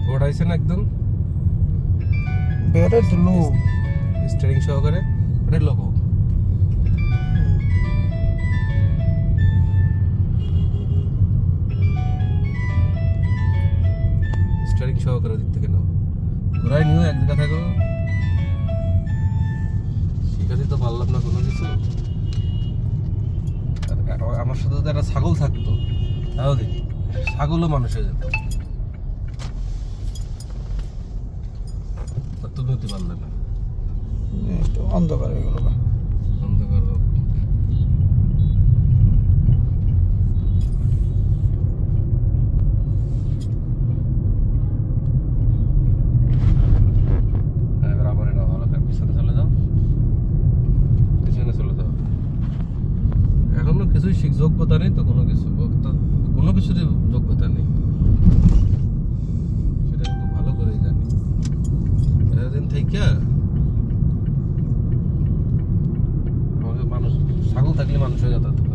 ঘোরাইছে না একদম বেড়ে দিল স্টিয়ারিং সহকারে ওটা লোক স্টিয়ারিং সহকারে দিক থেকে নাও ঘোরাই নিও এক জায়গা থাকো শিখাতে তো পারলাম না কোনো কিছু আমার সাথে তো একটা ছাগল থাকতো তাও দেখি ছাগলও মানুষ হয়ে যেত তুমি হতে পারলে না একটু অন্ধকার হয়ে গেল অন্ধকার এবার আবার এটা ভালো পিছনে চলে যাও পিছনে চলে যাও এখনো কিছুই যোগ্যতা নেই তো কোনো কিছু কোনো কিছুরই যোগ্যতা নেই সেটা খুব ভালো করেই জানি এতদিন থেকে আমাকে মানুষ ছাগল থাকলে মানুষ হয়ে যেত